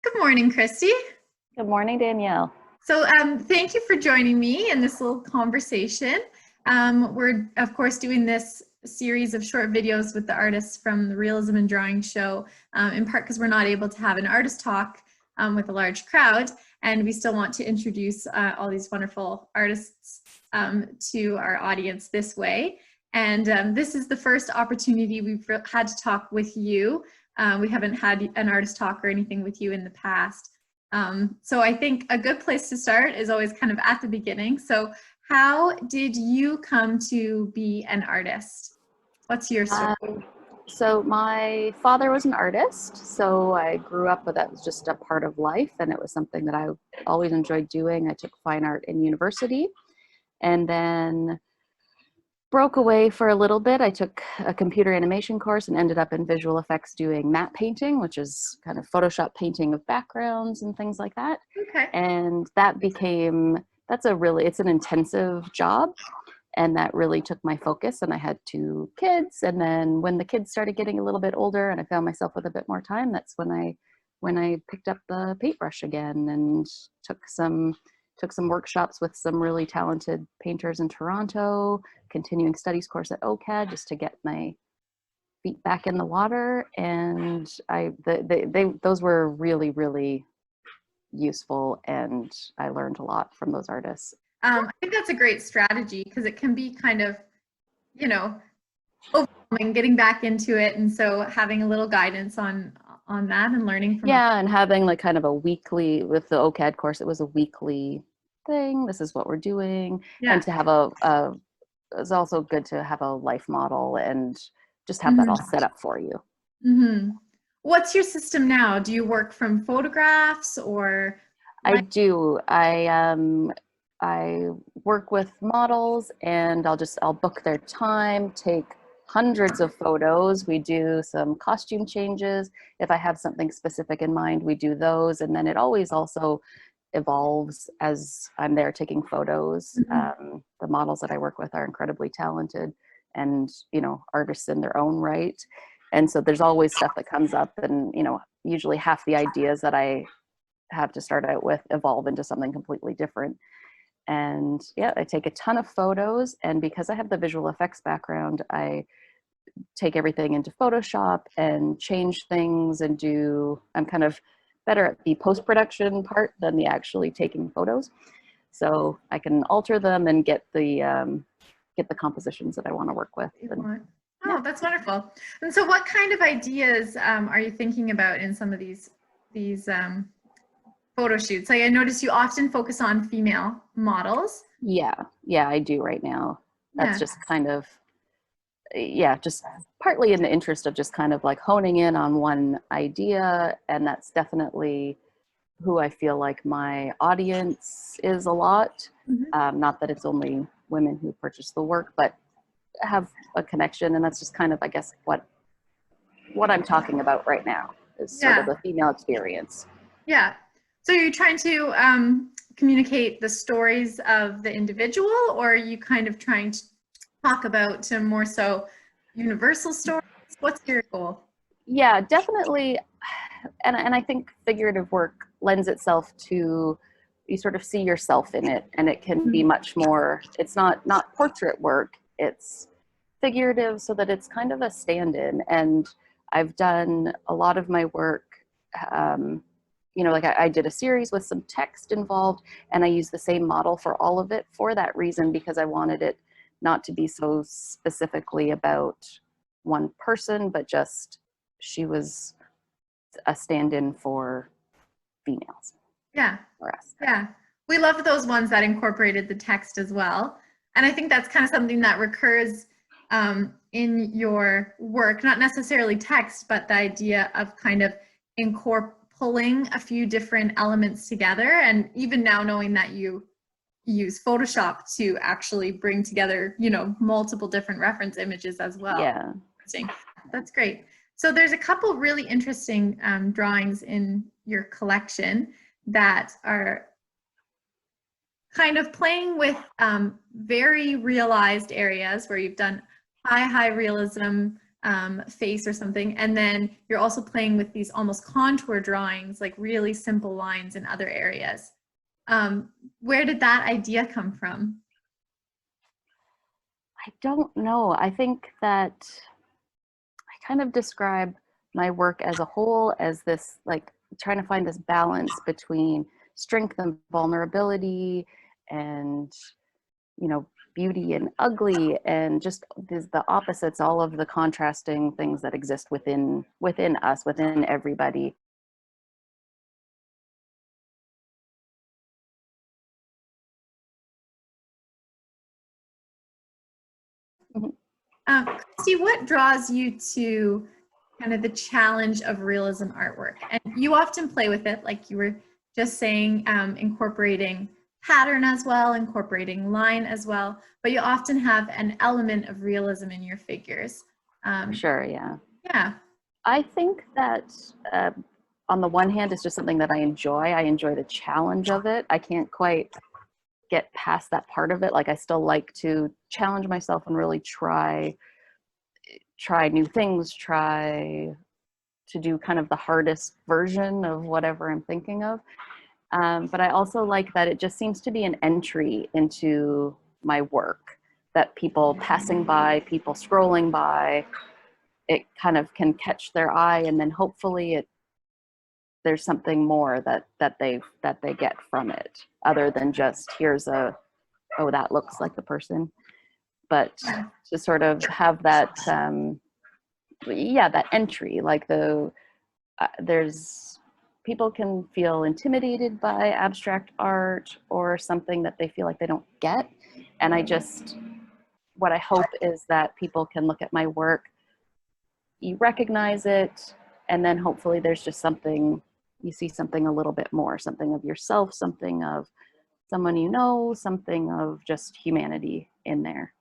Good morning, Kristy. Good morning, Danielle. Thank you for joining me in this little conversation. We're, of course, doing this series of short videos with the artists from the Realism and Drawing Show, in part because we're not able to have an artist talk with a large crowd, and we still want to introduce all these wonderful artists to our audience this way. And this is the first opportunity we've had to talk with you. We haven't had an artist talk or anything with you in the past. So I think a good place to start is always kind of at the beginning. So how did you come to be an artist? What's your story? So my father was an artist, so I grew up with that. It was just a part of life, and it was something that I always enjoyed doing. I took fine art in university and then broke away for a little bit. I took a computer animation course and ended up in visual effects doing matte painting, which is kind of Photoshop painting of backgrounds and things like that. Okay. And it's an intensive job. And that really took my focus. And I had 2 kids. And then when the kids started getting a little bit older and I found myself with a bit more time, that's when I picked up the paintbrush again and took some workshops with some really talented painters in Toronto, continuing studies course at OCAD just to get my feet back in the water. And those were really, really useful, and I learned a lot from those artists. I think that's a great strategy because it can be kind of, overwhelming getting back into it. And so having a little guidance on that and learning from and having like kind of a weekly, with the OCAD course, it was a weekly thing. This is what we're doing. And to have it's also good to have a life model and just have that all set up for you. Mm-hmm. What's your system now? Do you work from photographs or? I do. I work with models, and I'll book their time, take hundreds of photos. We do some costume changes. If I have something specific in mind, we do those. And then it always also evolves as I'm there taking photos. Mm-hmm. The models that I work with are incredibly talented and, artists in their own right. And so there's always stuff that comes up, and, usually half the ideas that I have to start out with evolve into something completely different. And I take a ton of photos, and because I have the visual effects background, I take everything into Photoshop and change things and I'm kind of better at the post-production part than the actually taking photos. So I can alter them and get the compositions that I want to work with. Oh, that's wonderful. And so what kind of ideas are you thinking about in some of these photo shoots? Like, I notice you often focus on female models. Yeah, I do right now. That's just kind of, just partly in the interest of just kind of like honing in on one idea. And that's definitely who I feel like my audience is a lot. Mm-hmm. Not that it's only women who purchase the work, but have a connection. And that's just kind of, I guess, what I'm talking about right now is sort of the female experience. Yeah. So you're trying to communicate the stories of the individual, or are you kind of trying to talk about more so universal stories? What's your goal? Yeah, definitely. And I think figurative work lends itself to, you sort of see yourself in it, and it can be much more, it's not portrait work, it's figurative, so that it's kind of a stand-in. And I've done a lot of my work, like I did a series with some text involved, and I used the same model for all of it for that reason, because I wanted it not to be so specifically about one person, but just she was a stand-in for females. Yeah. For us. Yeah. We love those ones that incorporated the text as well. And I think that's kind of something that recurs in your work, not necessarily text, but the idea of kind of pulling a few different elements together. And even now, knowing that you use Photoshop to actually bring together, multiple different reference images as well. Yeah. That's great. So there's a couple really interesting drawings in your collection that are kind of playing with very realized areas where you've done high realism face or something. And then you're also playing with these almost contour drawings, like really simple lines in other areas. Where did that idea come from? I don't know. I think that I kind of describe my work as a whole as this, like, trying to find this balance between strength and vulnerability, and, you know, beauty and ugly, and just the opposites, all of the contrasting things that exist within us, within everybody. Kristy, what draws you to kind of the challenge of realism artwork? And you often play with it, like you were just saying, incorporating pattern as well, incorporating line as well, but you often have an element of realism in your figures. Sure, yeah. Yeah. I think that on the one hand, it's just something that I enjoy. I enjoy the challenge of it. I can't quite get past that part of it. Like, I still like to challenge myself and really try new things, try to do kind of the hardest version of whatever I'm thinking of. But I also like that it just seems to be an entry into my work, that people passing by, people scrolling by, it kind of can catch their eye, and then hopefully there's something more that they get from it, other than just, here's a, oh, that looks like the person. But to sort of have that that entry, like there's people can feel intimidated by abstract art or something that they feel like they don't get, and what I hope is that people can look at my work, you recognize it, and then hopefully there's just something, you see something a little bit more, something of yourself, something of someone you know, something of just humanity in there.